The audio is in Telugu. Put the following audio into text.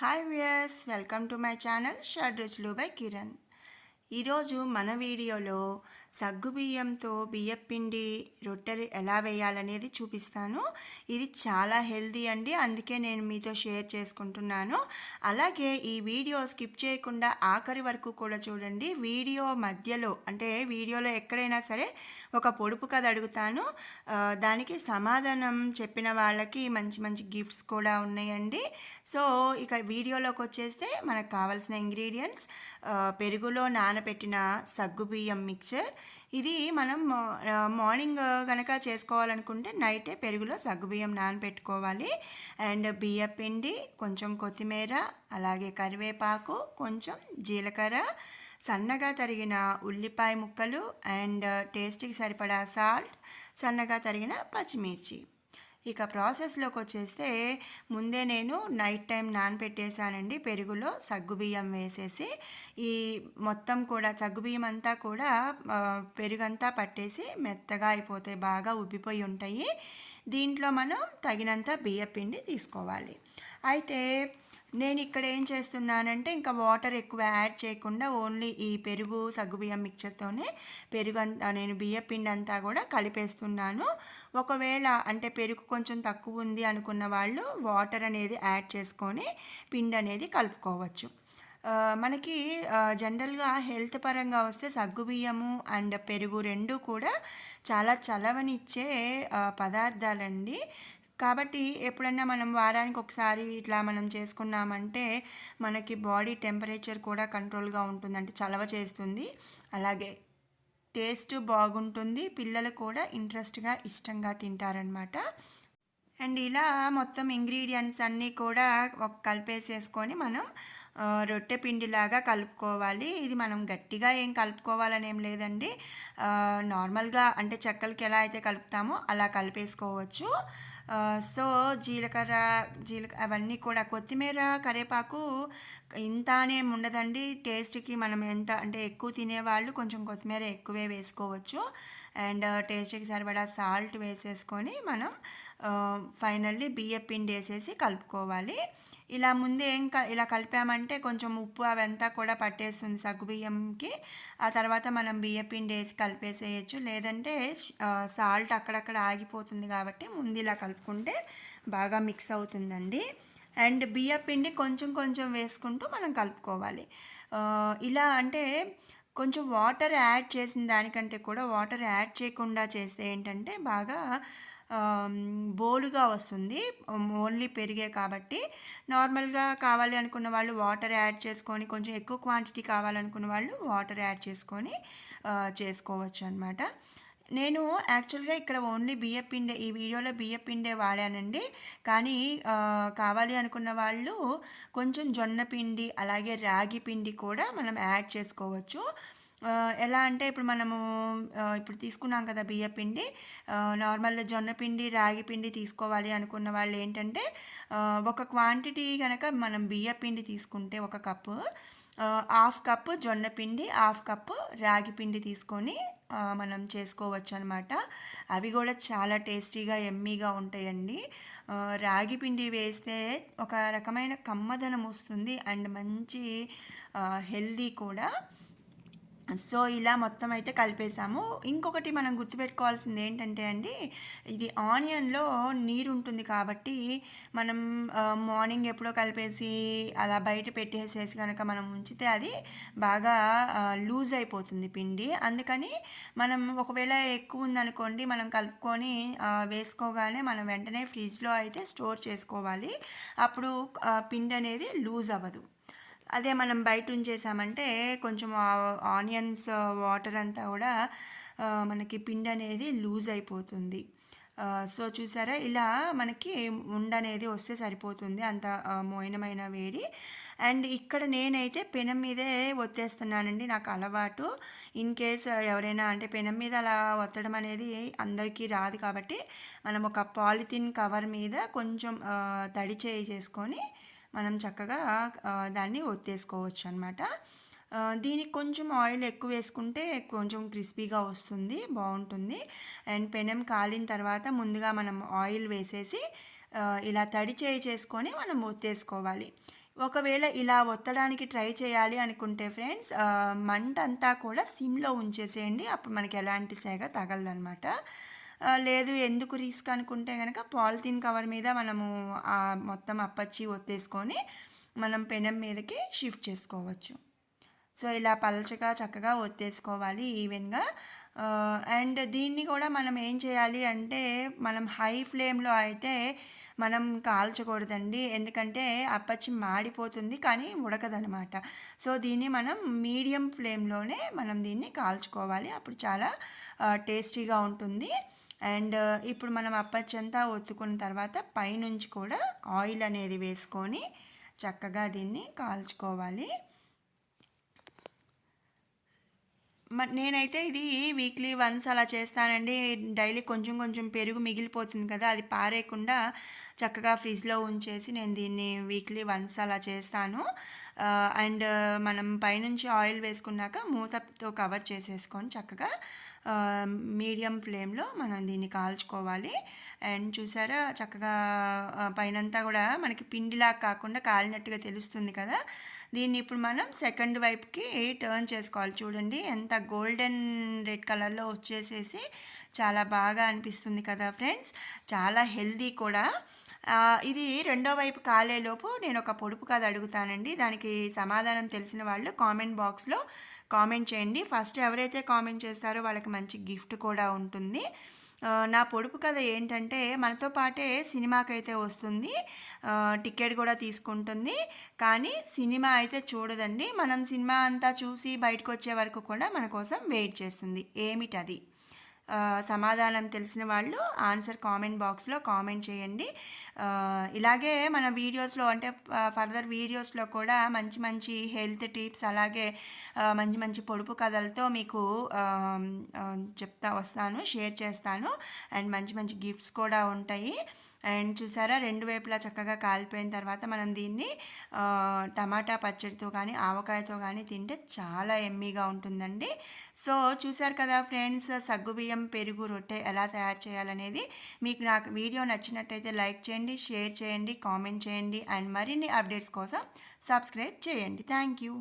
Hi viewers, welcome to my channel Shad Ruchulu by Kiran. ఈరోజు మన వీడియోలో సగ్గుబియ్యంతో బియ్యపిండి రొట్టెలు ఎలా వేయాలనేది చూపిస్తాను. ఇది చాలా హెల్దీ అండి, అందుకే నేను మీతో షేర్ చేసుకుంటున్నాను. అలాగే ఈ వీడియో స్కిప్ చేయకుండా ఆఖరి వరకు కూడా చూడండి. వీడియో మధ్యలో అంటే వీడియోలో ఎక్కడైనా సరే ఒక పొడుపు కథ అడుగుతాను. దానికి సమాధానం చెప్పిన వాళ్ళకి మంచి మంచి గిఫ్ట్స్ కూడా ఉన్నాయండి. సో ఇక వీడియోలోకి వచ్చేస్తే మనకు కావాల్సిన ఇంగ్రీడియంట్స్: పెరుగులో నానబెట్టిన సగ్గుబియ్యం మిక్చర్. ఇది మనం మార్నింగ్ కనుక చేసుకోవాలనుకుంటే నైటే పెరుగులో సగ్గుబియ్యం నానబెట్టుకోవాలి. అండ్ బియ్య పిండి, కొంచెం కొత్తిమీర, అలాగే కరివేపాకు, కొంచెం జీలకర్ర, సన్నగా తరిగిన ఉల్లిపాయ ముక్కలు, అండ్ టేస్ట్కి సరిపడా సాల్ట్, సన్నగా తరిగిన పచ్చిమిర్చి. ఇక ప్రాసెస్లోకి వచ్చేస్తే ముందే నేను నైట్ టైం నానబెట్టేసానండి పెరుగులో సగ్గుబియ్యం వేసేసి. ఈ మొత్తం కూడా సగ్గుబియ్యం అంతా కూడా పెరుగంతా పట్టేసి మెత్తగా అయిపోతాయి, బాగా ఉబ్బిపోయి ఉంటాయి. దీంట్లో మనం తగినంత బియ్యపిండి తీసుకోవాలి. అయితే నేను ఇక్కడ ఏం చేస్తున్నానంటే ఇంకా వాటర్ ఎక్కువ యాడ్ చేయకుండా ఓన్లీ ఈ పెరుగు సగ్గుబియ్యం మిక్చర్తోనే నేను బియ్యపిండి అంతా కూడా కలిపేస్తున్నాను. ఒకవేళ అంటే పెరుగు కొంచెం తక్కువ ఉంది అనుకున్న వాళ్ళు వాటర్ అనేది యాడ్ చేసుకొని పిండి అనేది కలుపుకోవచ్చు. మనకి జనరల్గా హెల్త్ పరంగా వస్తే సగ్గుబియ్యము అండ్ పెరుగు రెండు కూడా చాలా చలవనిచ్చే పదార్థాలండి. కాబట్టి ఎప్పుడన్నా మనం వారానికి ఒకసారి ఇట్లా మనం చేసుకున్నామంటే మనకి బాడీ టెంపరేచర్ కూడా కంట్రోల్గా ఉంటుంది, అంటే చలవ చేస్తుంది. అలాగే టేస్ట్ బాగుంటుంది, పిల్లలు కూడా ఇంట్రెస్ట్గా ఇష్టంగా తింటారనమాట. అండ్ ఇలా మొత్తం ఇంగ్రీడియంట్స్ అన్నీ కూడా కలిపేసేసుకొని మనం రొట్టె పిండిలాగా కలుపుకోవాలి. ఇది మనం గట్టిగా ఏం కలుపుకోవాలని ఏం లేదండి, నార్మల్గా అంటే చెక్కలకి ఎలా అయితే కలుపుతామో అలా కలిపేసుకోవచ్చు. సో జీలకర్ర అవన్నీ కూడా, కొత్తిమీర కరివేపాకు ఇంతనే ఉండదండి. టేస్ట్కి మనం ఎంత అంటే ఎక్కువ తినేవాళ్ళు కొంచెం కొత్తిమీర ఎక్కువే వేసుకోవచ్చు. అండ్ టేస్ట్కి సరిపడా సాల్ట్ వేసేసుకొని మనం ఫైనల్లీ బియ్యం పిండి వేసేసి కలుపుకోవాలి. ఇలా ముందే ఇలా కలిపామంటే కొంచెం ఉప్పు అవంతా కూడా పట్టేస్తుంది సగ్గుబియ్యంకి. ఆ తర్వాత మనం బియ్యం పిండి వేసి కలిపేసేయచ్చు, లేదంటే సాల్ట్ అక్కడక్కడ ఆగిపోతుంది కాబట్టి ముందు ఇలా కలుపుకుంటే బాగా మిక్స్ అవుతుందండి. అండ్ బియ్యం పిండి కొంచెం కొంచెం వేసుకుంటూ మనం కలుపుకోవాలి. ఇలా అంటే కొంచెం వాటర్ యాడ్ చేసిన దానికంటే కూడా వాటర్ యాడ్ చేయకుండా చేస్తే ఏంటంటే బాగా బోలుగా వస్తుంది. ఓన్లీ పెరిగే కాబట్టి నార్మల్గా కావాలి అనుకున్న వాళ్ళు వాటర్ యాడ్ చేసుకొని, కొంచెం ఎక్కువ క్వాంటిటీ కావాలనుకున్న వాళ్ళు వాటర్ యాడ్ చేసుకొని చేసుకోవచ్చు అనమాట. నేను యాక్చువల్గా ఇక్కడ ఓన్లీ బియ్యం పిండి, ఈ వీడియోలో బియ్యం పిండే వాడానండి. కానీ కావాలి అనుకున్న వాళ్ళు కొంచెం జొన్న పిండి అలాగే రాగి పిండి కూడా మనం యాడ్ చేసుకోవచ్చు. ఎలా అంటే ఇప్పుడు మనము ఇప్పుడు తీసుకున్నాం కదా బియ్యం పిండి, నార్మల్గా జొన్న పిండి రాగి పిండి తీసుకోవాలి అనుకున్న వాళ్ళు ఏంటంటే ఒక క్వాంటిటీ కనుక మనం బియ్యం పిండి తీసుకుంటే ఒక కప్పు, హాఫ్ కప్పు జొన్న పిండి, హాఫ్ కప్పు రాగి పిండి తీసుకొని మనం చేసుకోవచ్చు అనమాట. అవి కూడా చాలా టేస్టీగా ఎమ్మీగా ఉంటాయండి. రాగి పిండి వేస్తే ఒక రకమైన కమ్మదనం వస్తుంది అండ్ మంచి హెల్దీ కూడా. సో ఇలా మొత్తం అయితే కలిపేసాము. ఇంకొకటి మనం గుర్తుపెట్టుకోవాల్సింది ఏంటంటే అండి, ఇది ఆనియన్లో నీరు ఉంటుంది కాబట్టి మనం మార్నింగ్ ఎప్పుడో కలిపేసి అలా బయట పెట్టేసేసి కనుక మనం ఉంచితే అది బాగా లూజ్ అయిపోతుంది పిండి. అందుకని మనం ఒకవేళ ఎక్కువ ఉందనుకోండి, మనం కలుపుకొని వేసుకోగానే మనం వెంటనే ఫ్రిడ్జ్లో అయితే స్టోర్ చేసుకోవాలి. అప్పుడు పిండి అనేది లూజ్ అవ్వదు. అదే మనం బయట ఉంచేసామంటే కొంచెం ఆనియన్స్ వాటర్ అంతా కూడా మనకి పిండి అనేది లూజ్ అయిపోతుంది. సో చూసారా, ఇలా మనకి ఉండనేది వస్తే సరిపోతుంది, అంత మోయినమైన వేడి. అండ్ ఇక్కడ నేనైతే పెనం మీదే ఒత్తేస్తున్నానండి, నాకు అలవాటు. ఇన్ కేస్ ఎవరైనా అంటే పెనం మీద అలా ఒత్తడం అనేది అందరికీ రాదు కాబట్టి మనం ఒక పాలిథిన్ కవర్ మీద కొంచెం తడి చేసుకొని మనం చక్కగా దాన్ని ఒత్తేసుకోవచ్చు అనమాట. దీనికి కొంచెం ఆయిల్ ఎక్కువ వేసుకుంటే కొంచెం క్రిస్పీగా వస్తుంది, బాగుంటుంది. అండ్ పెనం కాలిన తర్వాత ముందుగా మనం ఆయిల్ వేసేసి ఇలా తడి చేసుకొని మనం ఒత్తేసుకోవాలి. ఒకవేళ ఇలా ఒత్తడానికి ట్రై చేయాలి అనుకుంటే ఫ్రెండ్స్ మంటంతా కూడా సిమ్‌లో ఉంచేసేయండి. అప్పుడు మనకి ఎలాంటి సెగ తగలదనమాట. లేదు ఎందుకు రిస్క్ అనుకుంటే గనక పాలిథీన్ కవర్ మీద మనము మొత్తం అప్పచ్చి ఒత్తేసుకొని మనం పెనం మీదకి షిఫ్ట్ చేసుకోవచ్చు. సో ఇలా పలచగా చక్కగా ఒత్తేసుకోవాలి ఈవెన్‌గా. అండ్ దీన్ని కూడా మనం ఏం చేయాలి అంటే మనం హై ఫ్లేమ్‌లో అయితే మనం కాల్చకూడదండి. ఎందుకంటే అప్పచ్చి మాడిపోతుంది కానీ ఉడకదనమాట. సో దీన్ని మనం మీడియం ఫ్లేమ్‌లోనే మనం దీన్ని కాల్చుకోవాలి. అప్పుడు చాలా టేస్టీగా ఉంటుంది. అండ్ ఇప్పుడు మనం అప్పచ్చంతా ఒత్తుకున్న తర్వాత పైనుంచి కూడా ఆయిల్ అనేది వేసుకొని చక్కగా దీన్ని కాల్చుకోవాలి. నేనైతే ఇది వీక్లీ వన్స్ అలా చేస్తానండి. డైలీ కొంచెం కొంచెం పెరుగు మిగిలిపోతుంది కదా! అది పారేయకుండా చక్కగా ఫ్రిడ్జ్‌లో ఉంచేసి నేను దీన్ని వీక్లీ వన్స్ అలా చేస్తాను. అండ్ మనం పైనుంచి ఆయిల్ వేసుకున్నాక మూతతో కవర్ చేసేసుకొని చక్కగా మీడియం ఫ్లేమ్‌లో మనం దీన్ని కాల్చుకోవాలి. అండ్ చూసారా చక్కగా పైనంతా కూడా మనకి పిండిలాగా కాకుండా కాలినట్టుగా తెలుస్తుంది కదా! దీన్ని ఇప్పుడు మనం సెకండ్ వైపుకి టర్న్ చేసుకోవాలి. చూడండి ఎంత గోల్డెన్ రెడ్ కలర్‌లో వచ్చేసేసి చాలా బాగా అనిపిస్తుంది కదా ఫ్రెండ్స్. చాలా హెల్తీ కూడా. ఇది రెండో వైపు కాలేలోపు నేను ఒక పొడుపు కథ అడుగుతానండి. దానికి సమాధానం తెలిసిన వాళ్ళు కామెంట్ బాక్స్‌లో కామెంట్ చేయండి. ఫస్ట్ ఎవరైతే కామెంట్ చేస్తారో వాళ్ళకి మంచి గిఫ్ట్ కూడా ఉంటుంది. నా పొడుపు కథ ఏంటంటే మనతో పాటే సినిమాకైతే వస్తుంది. టికెట్ కూడా తీసుకుంటుంది. కానీ సినిమా అయితే చూడదండి. మనం సినిమా అంతా చూసి బయటకొచ్చే వరకు కూడా మన కోసం వెయిట్ చేస్తుంది. ఏమిటది? సమాధానం తెలిసిన వాళ్ళు ఆన్సర్ కామెంట్ బాక్స్‌లో కామెంట్ చేయండి. ఇలాగే మన వీడియోస్‌లో అంటే ఫర్దర్ వీడియోస్‌లో కూడా మంచి మంచి హెల్త్ టిప్స్ అలాగే మంచి మంచి పొడుపు కథలతో మీకు చెప్తా వస్తాను, షేర్ చేస్తాను. అండ్ మంచి మంచి గిఫ్ట్స్ కూడా ఉంటాయి. అండ్ చూసారా రెండు వైపులా చక్కగా కాలిపోయిన తర్వాత మనం దీన్ని టమాటా పచ్చడితో కానీ ఆవకాయతో కానీ తింటే చాలా యమ్మీగా ఉంటుందండి. సో చూసారు కదా ఫ్రెండ్స్, సగ్గుబియ్యం పెరుగు రొట్టె ఎలా తయారు చేయాలనేది. మీకు నాకు వీడియో నచ్చినట్టయితే లైక్ చేయండి, షేర్ చేయండి, కామెంట్ చేయండి. అండ్ మరిన్ని అప్డేట్స్ కోసం సబ్స్క్రైబ్ చేయండి. Thank you.